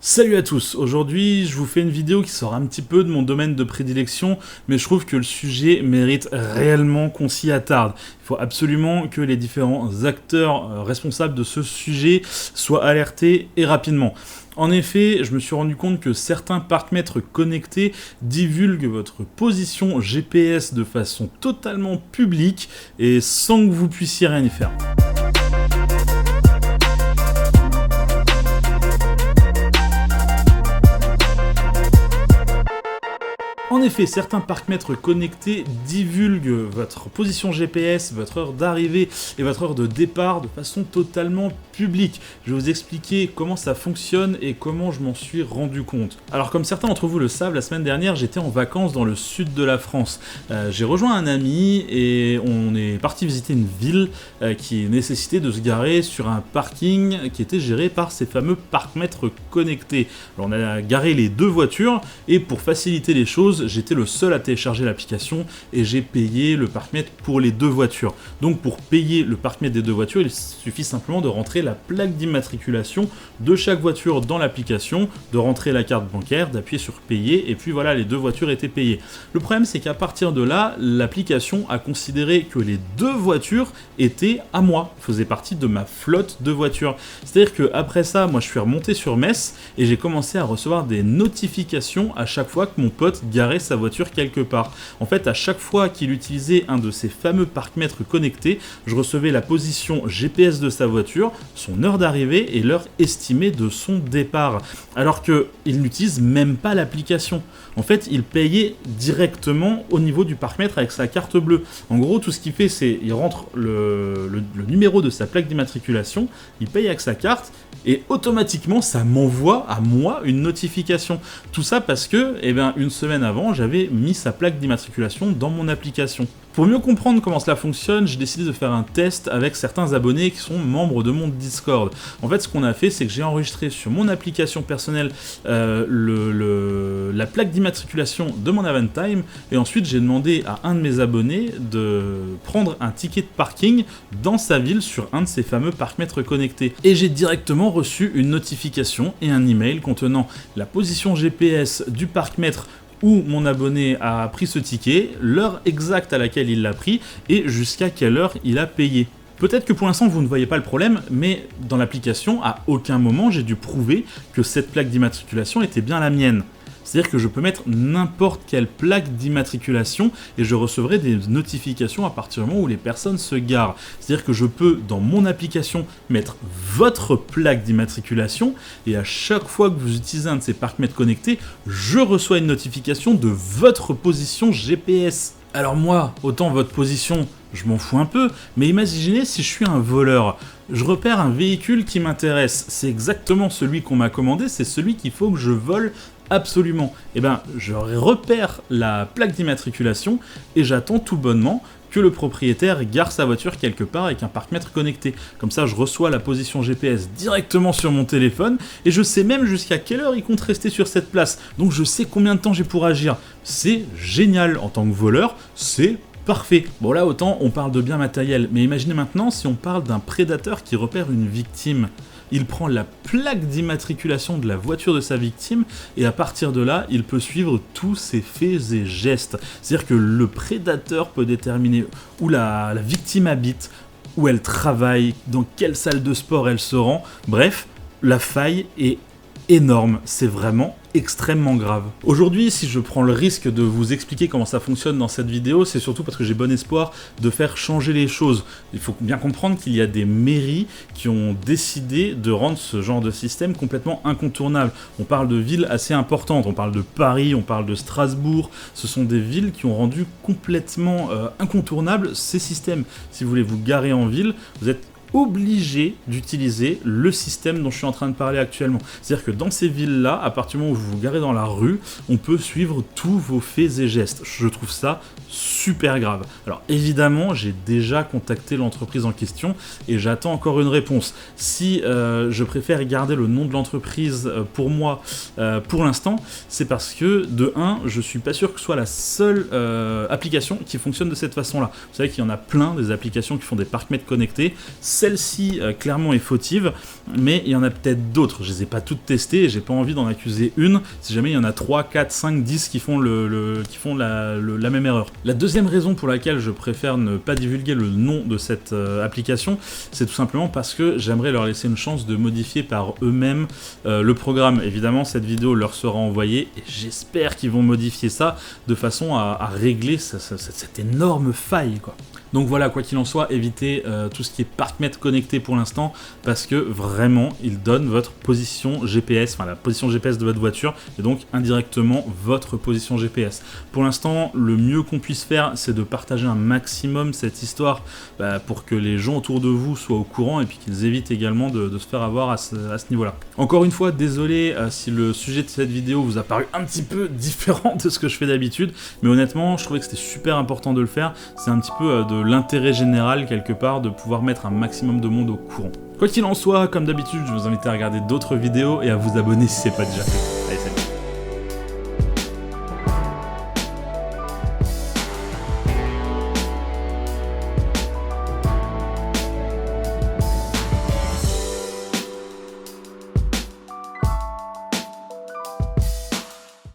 Salut à tous, aujourd'hui je vous fais une vidéo qui sort un petit peu de mon domaine de prédilection, mais je trouve que le sujet mérite réellement qu'on s'y attarde. Il faut absolument que les différents acteurs responsables de ce sujet soient alertés et rapidement. En effet, je me suis rendu compte que certains parcs-mètres connectés divulguent votre position GPS de façon totalement publique et sans que vous puissiez rien y faire. En effet, certains parcs-mètres connectés divulguent votre position GPS, votre heure d'arrivée et votre heure de départ de façon totalement publique. Je vais vous expliquer comment ça fonctionne et comment je m'en suis rendu compte. Alors comme certains d'entre vous le savent, la semaine dernière j'étais en vacances dans le sud de la France. J'ai rejoint un ami et on est parti visiter une ville qui nécessitait de se garer sur un parking qui était géré par ces fameux parcs-mètres connectés. Alors on a garé les deux voitures et pour faciliter les choses, j'étais le seul à télécharger l'application et j'ai payé le parc-mètre pour les deux voitures. Donc pour payer le parc-mètre des deux voitures, il suffit simplement de rentrer la plaque d'immatriculation de chaque voiture dans l'application, de rentrer la carte bancaire, d'appuyer sur payer et puis voilà, les deux voitures étaient payées. Le problème c'est qu'à partir de là, l'application a considéré que les deux voitures étaient à moi, faisaient partie de ma flotte de voitures. C'est-à-dire qu'après ça, moi je suis remonté sur Metz et j'ai commencé à recevoir des notifications à chaque fois que mon pote garait sa voiture quelque part. En fait, à chaque fois qu'il utilisait un de ces fameux parcs-mètres connectés, je recevais la position GPS de sa voiture, son heure d'arrivée et l'heure estimée de son départ. Alors qu'il n'utilise même pas l'application. En fait, il payait directement au niveau du parc-mètre avec sa carte bleue. En gros, tout ce qu'il fait, c'est il rentre le numéro de sa plaque d'immatriculation, il paye avec sa carte et automatiquement, ça m'envoie à moi une notification. Tout ça parce que, une semaine avant, j'avais mis sa plaque d'immatriculation dans mon application. Pour mieux comprendre comment cela fonctionne, j'ai décidé de faire un test avec certains abonnés qui sont membres de mon Discord. En fait, ce qu'on a fait, c'est que j'ai enregistré sur mon application personnelle la plaque d'immatriculation de mon Avantime et ensuite j'ai demandé à un de mes abonnés de prendre un ticket de parking dans sa ville sur un de ces fameux parcs-mètres connectés. Et j'ai directement reçu une notification et un email contenant la position GPS du parc-mètre où mon abonné a pris ce ticket, l'heure exacte à laquelle il l'a pris et jusqu'à quelle heure il a payé. Peut-être que pour l'instant vous ne voyez pas le problème, mais dans l'application, à aucun moment j'ai dû prouver que cette plaque d'immatriculation était bien la mienne. C'est-à-dire que je peux mettre n'importe quelle plaque d'immatriculation et je recevrai des notifications à partir du moment où les personnes se garent. C'est-à-dire que je peux, dans mon application, mettre votre plaque d'immatriculation et à chaque fois que vous utilisez un de ces parcs-mètres connectés, je reçois une notification de votre position GPS. Alors moi, autant votre position, je m'en fous un peu, mais imaginez si je suis un voleur. Je repère un véhicule qui m'intéresse, c'est exactement celui qu'on m'a commandé, c'est celui qu'il faut que je vole absolument. Je repère la plaque d'immatriculation et j'attends tout bonnement que le propriétaire gare sa voiture quelque part avec un parc-mètre connecté. Comme ça, je reçois la position GPS directement sur mon téléphone et je sais même jusqu'à quelle heure il compte rester sur cette place. Donc je sais combien de temps j'ai pour agir. C'est génial. En tant que voleur, c'est parfait. Bon là, autant on parle de biens matériels, mais imaginez maintenant si on parle d'un prédateur qui repère une victime. Il prend la plaque d'immatriculation de la voiture de sa victime et à partir de là, il peut suivre tous ses faits et gestes. C'est-à-dire que le prédateur peut déterminer où la victime habite, où elle travaille, dans quelle salle de sport elle se rend. Bref, la faille est énorme, c'est vraiment extrêmement grave. Aujourd'hui, si je prends le risque de vous expliquer comment ça fonctionne dans cette vidéo, c'est surtout parce que j'ai bon espoir de faire changer les choses. Il faut bien comprendre qu'il y a des mairies qui ont décidé de rendre ce genre de système complètement incontournable. On parle de villes assez importantes, on parle de Paris, on parle de Strasbourg, ce sont des villes qui ont rendu complètement incontournables ces systèmes. Si vous voulez vous garer en ville, vous êtes obligé d'utiliser le système dont je suis en train de parler actuellement. C'est-à-dire que dans ces villes-là, à partir du moment où vous vous garez dans la rue, on peut suivre tous vos faits et gestes. Je trouve ça super grave. Alors évidemment, j'ai déjà contacté l'entreprise en question et j'attends encore une réponse. Si je préfère garder le nom de l'entreprise pour moi pour l'instant, c'est parce que de 1, je suis pas sûr que ce soit la seule application qui fonctionne de cette façon-là. Vous savez qu'il y en a plein des applications qui font des parcs-mètres connectés. celle-ci clairement est fautive, mais il y en a peut-être d'autres. Je les ai pas toutes testées et j'ai pas envie d'en accuser une si jamais il y en a 3, 4, 5, 10 qui font la même erreur. La deuxième raison pour laquelle je préfère ne pas divulguer le nom de cette application, c'est tout simplement parce que j'aimerais leur laisser une chance de modifier par eux-mêmes le programme. Évidemment, cette vidéo leur sera envoyée et j'espère qu'ils vont modifier ça de façon à régler cette énorme faille, quoi. Donc voilà, quoi qu'il en soit, évitez tout ce qui est parc-mètre connecté pour l'instant, parce que vraiment, il donne votre position GPS, enfin la position GPS de votre voiture, et donc indirectement votre position GPS. Pour l'instant, le mieux qu'on puisse faire, c'est de partager un maximum cette histoire pour que les gens autour de vous soient au courant, et puis qu'ils évitent également de se faire avoir à ce niveau-là. Encore une fois, désolé si le sujet de cette vidéo vous a paru un petit peu différent de ce que je fais d'habitude, mais honnêtement, je trouvais que c'était super important de le faire. C'est un petit peu de l'intérêt général quelque part de pouvoir mettre un maximum de monde au courant. Quoi qu'il en soit, comme d'habitude, je vous invite à regarder d'autres vidéos et à vous abonner si ce n'est pas déjà fait.